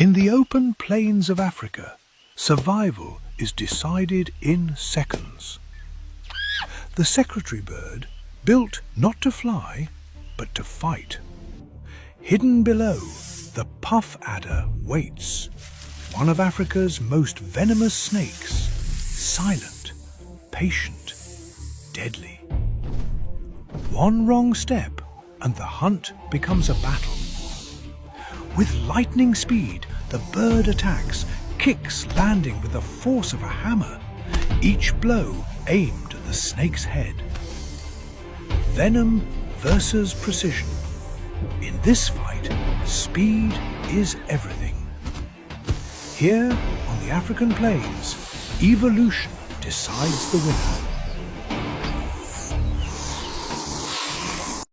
In the open plains of Africa, survival is decided in seconds. The secretary bird, built not to fly, but to fight. Hidden below, the puff adder waits, one of Africa's most venomous snakes, silent, patient, deadly. One wrong step and the hunt becomes a battle. With lightning speed, the bird attacks, kicks landing with the force of a hammer, each blow aimed at the snake's head. Venom versus precision. In this fight, speed is everything. Here, on the African plains, evolution decides the winner.